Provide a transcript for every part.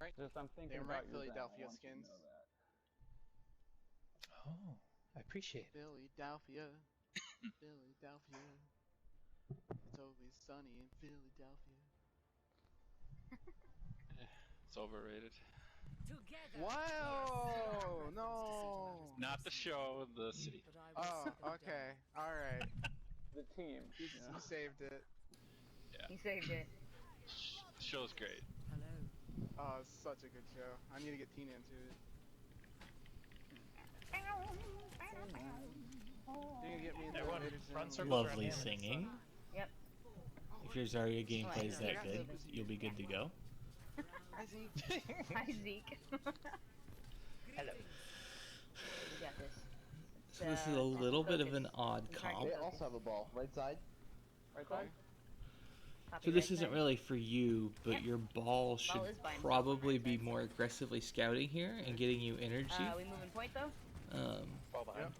right. Just I'm thinking Damn about right, your Philadelphia I want you to skins. know that. Oh, I appreciate it. Philadelphia, Philadelphia. It's always sunny in Philadelphia. It's overrated. Wow! No. Not the show, the city. Oh, okay. All right. The team. You, You know? you saved it. Yeah. He saved it. The show's great. Oh, it's such a good show. I need to get Tina into it. You're gonna get me into Everyone, it later run soon. circles around Lovely him and singing. Yep. If your Zarya game Oh, plays yeah. that good, you'll be good to go. Hi, Zeke. Hi, Zeke. Hello. We got this. So this is a little bit of an focus. odd I'm trying to comp. get They also have a ball. Right side. Right Okay. side? Copy So this right isn't side. really for you, but Yep. your ball should is by himself on probably right be side. more aggressively scouting here and getting you energy. We moving point though? Ball behind.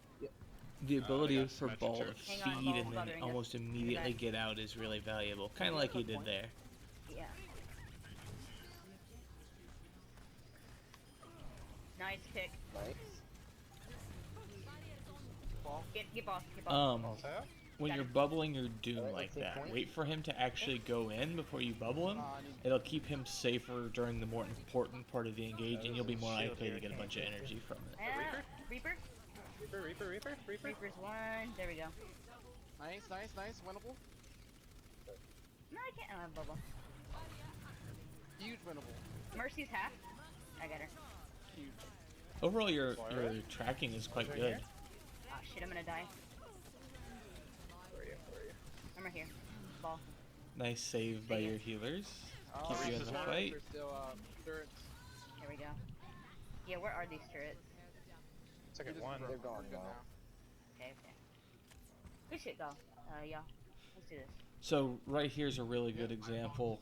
The ability got for symmetric ball to turret. Hang on, feed ball's and then bothering us. almost In the immediately back. get out is really valuable. Kind of like he did there. Yeah. Nice pick. Nice. Get boss. Get boss. Balls out. When Got you're it. bubbling your Doom Alright, like let's take that, point. wait for him to actually go in before you bubble him. It'll keep him safer during the more important part of the engage, and you'll be more Shield likely here, to get a can't bunch of get it. energy from it. Reaper? Reaper. Reaper's one. There we go. Nice. Winnable. No, I can't. I don't have bubble. Huge winnable. Mercy's half. I got her. Huge. Overall, your tracking is quite Right good. here? Oh shit, I'm gonna die. Where are you? I'm right here. Ball. Nice save by your healers. Oh, Keep you in the the turrets fight. are still turrets. There we go. Yeah, where are these turrets? Took You it just one. broke. They're gone We're good now. Okay. Good shit, go. Yeah. Let's do this. So right here's a really good example.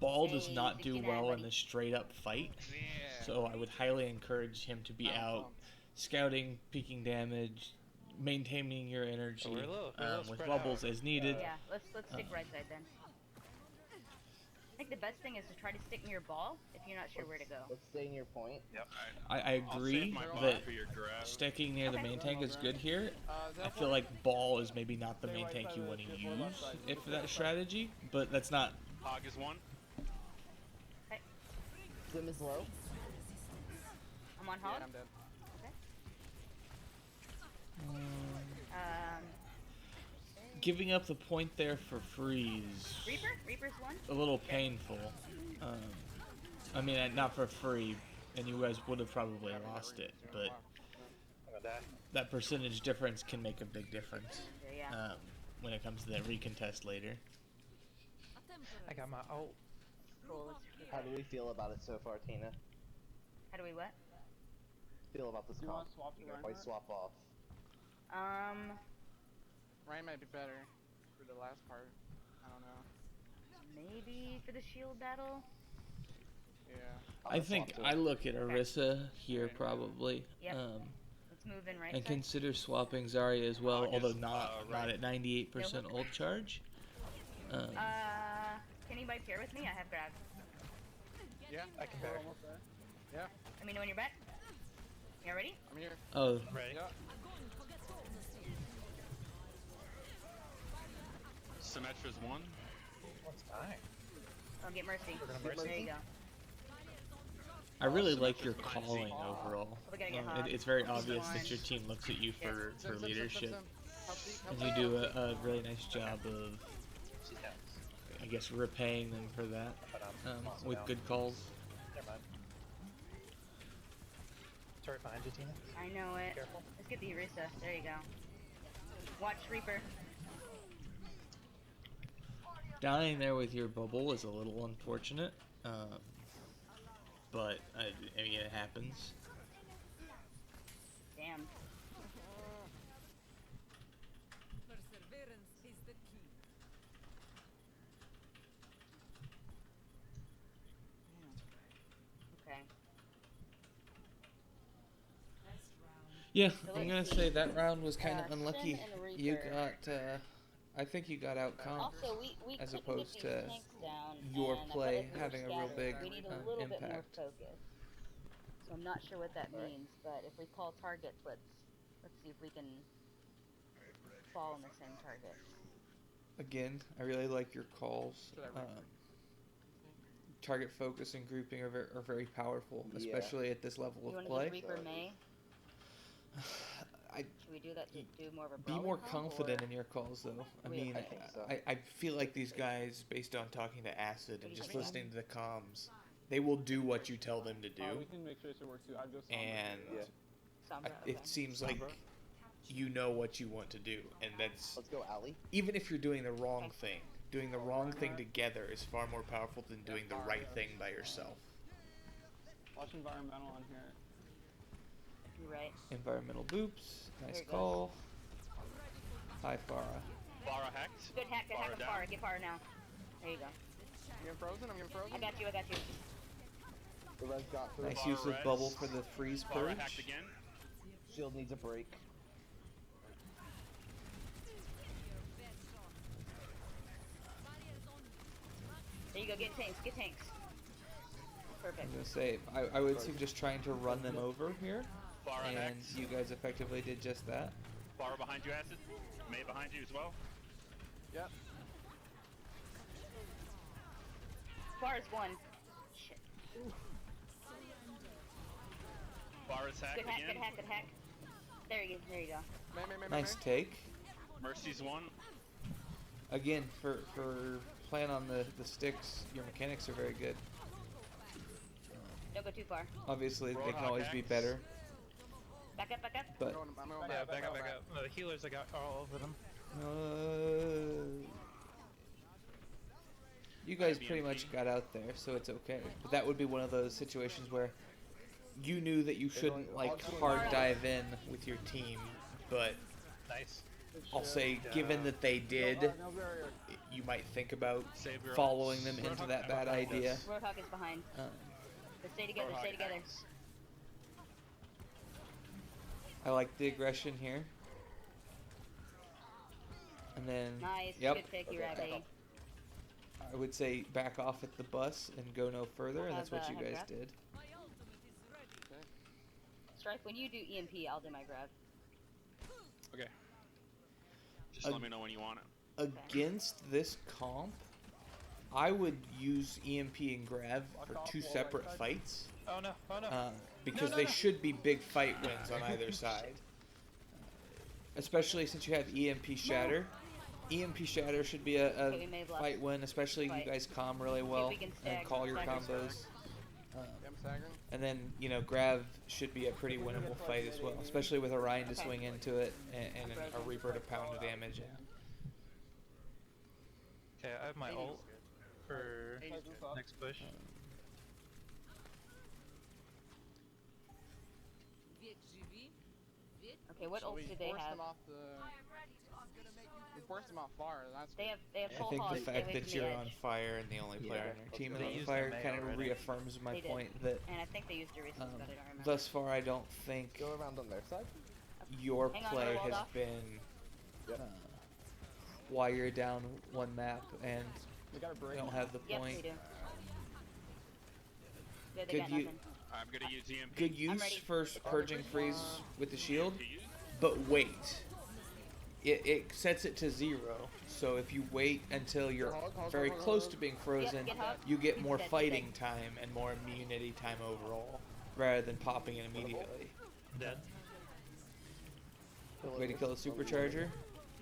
Ball does Hey, not do 69, well in buddy. the straight up fight, Yeah. so I would highly encourage him to be out, scouting, peaking damage, maintaining your energy We're a little with spread bubbles out. as needed. Yeah, let's stick right side then. I think the best thing is to try to stick near ball if you're not sure where to go. Let's stay near point. Yep. I I'll agree save my bot that for your grab. sticking near the Okay. main tank is good here. Is that I feel one? like ball is maybe not the main tank you want to use if for that strategy, but that's not. Hog is one. Sim is low. I'm on Yeah, hog. I'm dead. Um, Giving up the point there for freeze, Reaper's one. a little painful. I mean, not for free, and you guys would have probably lost it, but I'm gonna die. that percentage difference can make a big difference Yeah. when it comes to that recontest later. I got my ult. Cool. Let's keep How it. do we feel about it so far, Tina? How do we what? Feel about this You comp? wanna swap to Why Reinhardt? swap off? Ryan might be better for the last part. I don't know. Maybe for the shield battle. Yeah. I think I look at Orisa here probably, Yep. Let's move in right and side. consider swapping Zarya as well, Hog is, although not right. at 98% ult charge. Can anybody pair with me? I have grab. Yeah. I can bear. Almost there. Yeah. Let me know when you're back. You ready? I'm here. Oh, Ready? Yeah. Symmetra's one. One's dying. I'll get Mercy. We're gonna There Mercy. you go. I really Oh, like your Symmetra's behind calling Zeke. overall. We gotta get Hog. It's very obvious that your team looks at you for Sim, leadership, Help Zeke, help and you Zeke. do a really nice job of, She's down. I guess, repaying them for that But I'm also with down. good calls. Never mind. Turret behind you, Tina. I know it. Careful. Let's get the Orisa. There you go. Watch Reaper. Dying there with your bubble is a little unfortunate, but I mean it happens. Damn. Okay. Yeah, I'm gonna say that round was kind of Sim unlucky. and You Reaper. got I think you got outcomped. Also, we as couldn't opposed get these to tanks down. your and I felt play like we were having a real scattered. big We need a little bit more impact. focus. So I'm not sure what that means, but if we call targets, let's see if we can fall on the same target. Again, I really like your calls. Should I read Target focus and grouping are very powerful, Yeah. especially at this level You of want to play. use Reaper May? I Should we do that to do more of a be brawling more comp, confident or- in your calls, though. I Really? mean, I think so. I feel like these guys, based on talking to Acid What do and you just think? listening to the comms, they will do what you tell them to do. We can make sure it works too. I've just And Yeah. Sombra, okay. it seems like you know what you want to do, and that's Let's go, Ali. even if you're doing the wrong Okay. thing. Doing the wrong thing together is far more powerful than doing the right thing by yourself. watch environmental on here. You're right. Environmental boops, nice There it goes. call. Hi, Farah. Farah hacked. Good hack, Farah him down. far. Get far now. There you go. I'm getting frozen. I'm getting frozen. I got you. The res got through. Nice Farah use of res. bubble for the freeze Farah hacked purge. again. Shield needs a break. There you go. Get tanks. Get tanks. Perfect. I'm gonna say, I would suggest trying to run them over here, Farah and hacked. you guys effectively did just that. Farah behind you, Acid. May behind you as well. Yep. Far as one. Shit. Farah's hacked Good hack. again. Good hack. Good hack. There you go. There you go. May. Nice take. Mercy's one. Again, for playing on the sticks, your mechanics are very good. Don't go too far. Obviously, they can Roadhog always be hacks. better, Back up. Back up. but I'm going Yeah, back up. The healers I got all over them. you guys IBMP. pretty much got out there, so it's okay. But that would be one of those situations where you knew that you shouldn't like hard dive in with your team, but Nice. I'll say, given that they did, you might think about Save your following them Roadhog into that hacked bad behind idea. us. Roadhog is behind. But stay together. Roadhog Stay together. hacks. I like the aggression here. And then, Nice. yep, Good pick, you Rabbit. I would say back off at the bus and go no further, and that's what Have, you have guys grab? did. Strife, when you do EMP, I'll do my grab. Okay. Just let me know when you want it. Against this comp, I would use EMP and grab for two separate fights, Oh no. Oh no. because No, they no. should be big fight wins on either side. Especially since you have EMP Shatter. EMP Shatter should be a Okay, we may have lost fight win, especially fight. you guys comm really well we can and stagger- call your stagger combos. I'm staggering. And then, grab should be a pretty winnable fight as well, especially with Orion to Okay. swing into it and a Reaper to pound the damage in. Okay, I have my Maybe. ult for 80's good. next push. Okay, what So ults we do they forced have? them off the. We forced them off far. That's They have I full think hog. the Stay fact away that from the you're edge. on fire and the only player Yeah. on your team is They on used fire their kind May of already. reaffirms my They did. point that And I think they used Derisus, but I don't remember. thus far I don't think Go around on their side. your Hang on, play we're walled has off. been Yep. why you're down one map and We got a break. don't have the Yep, point. they do. Yeah, they Good got you- nothing. I'm gonna use EMP. Good use ready. for purging freeze with the shield, EMP. but wait. It sets it to 0, so if you wait until you're very close to being frozen, get hooked. you get He's more dead, he's fighting dead. time and more immunity time overall, rather than popping it immediately. Dead. Way to kill the supercharger.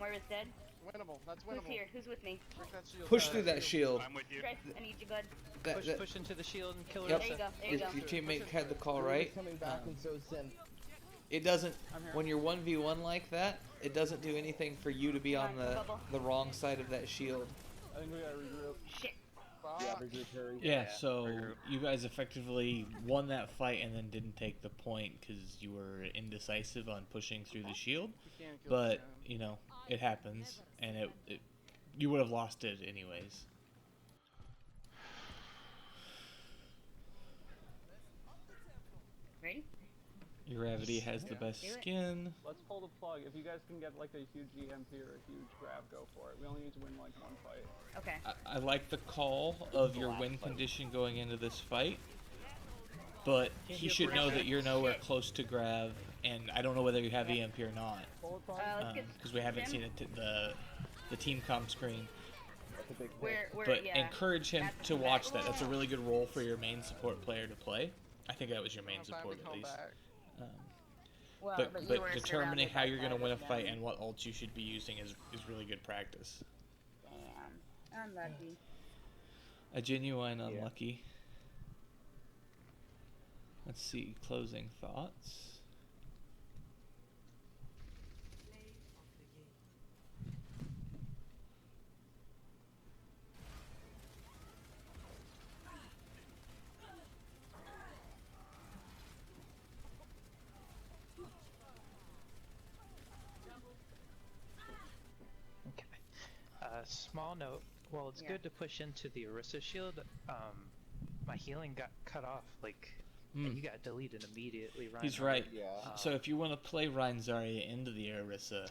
Moira's dead. winnable. That's Who's winnable. here? Who's with me? Push that shield. Push through that shield. I'm with you. Strife, I need you, bud. That, Push into the shield and kill her. Yep. There you go. There you go. if your teammate had the call right, Coming back and so Sim. it doesn't. When you're 1v1 like that, it doesn't do anything for you to be Come on on, Bubble. the wrong side of that shield. I think we gotta regroup. Shit. Yeah, regroup hurry. Yeah, so regroup. you guys effectively won that fight and then didn't take the point because you were indecisive on pushing through the shield. You can't kill But, the it happens, and you would have lost it anyways. Ready? Gravity has the Yeah. best Do it. skin. Let's pull the plug. If you guys can get like a huge EMP or a huge grab, go for it. We only need to win like one fight. Okay. I like the call of your win condition going into this fight, but he should know that you're nowhere close to grab, and I don't know whether you have EMP or not, Pull it plug. Let's get because we haven't seen it the team comm screen. That's a big hit. where But yeah. encourage him That's to the watch back. that. That's a really good role for your main support player to play. I think that was your main Time to support at come least. back. Well, But you were determining surrounded how by you're going to win a five of fight them. and what ults you should be using is really good practice. Damn. Unlucky. A genuine Yeah. unlucky. Let's see, closing thoughts. Okay. Small note. Well, it's Yeah. good to push into the Orisa shield. My healing got cut off. Like, Hmm. you got deleted immediately. He's Reinhardt. right. Yeah. So if you want to play Ryan Zarya into the Orisa,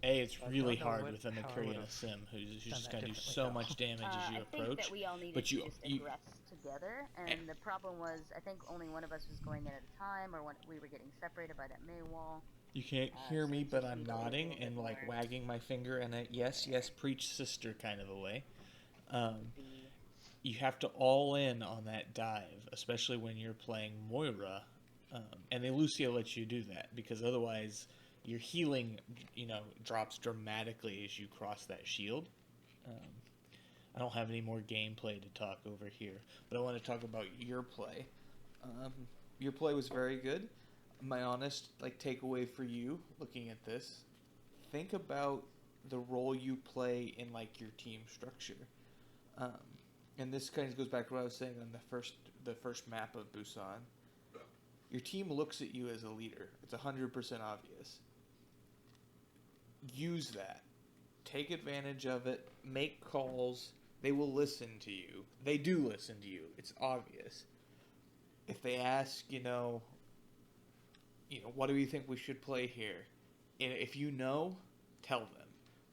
it's I really don't know hard what- with a how I McCree and a would've Sim who's done just that going to do differently, so though. much damage as you I think approach. that we all needed but to you- just you- aggress together, and the problem was I think only one of us was going in at a time, or when we were getting separated by that May wall. You can't so hear me, it's but just I'm need to be a nodding little and bit like more- wagging my finger in a yes, yes, preach sister kind of a way. The You have to all in on that dive, especially when you're playing Moira, and then Lucio lets you do that because otherwise your healing, drops dramatically as you cross that shield. I don't have any more gameplay to talk over here, but I want to talk about your play. Your play was very good. My honest takeaway for you looking at this, think about the role you play in your team structure. And this kind of goes back to what I was saying on the first map of Busan. Your team looks at you as a leader. It's 100% obvious. Use that. Take advantage of it. Make calls. They will listen to you. They do listen to you. It's obvious. If they ask, what do you think we should play here? And if you know, tell them.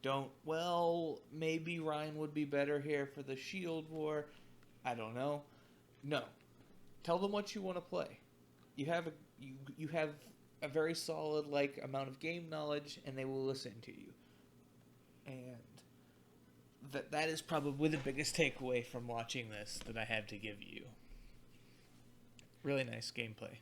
Don't, maybe Ryan would be better here for the shield war. I don't know. No. Tell them what you want to play. You have a very solid amount of game knowledge, and they will listen to you. And that is probably the biggest takeaway from watching this that I have to give you. Really nice gameplay.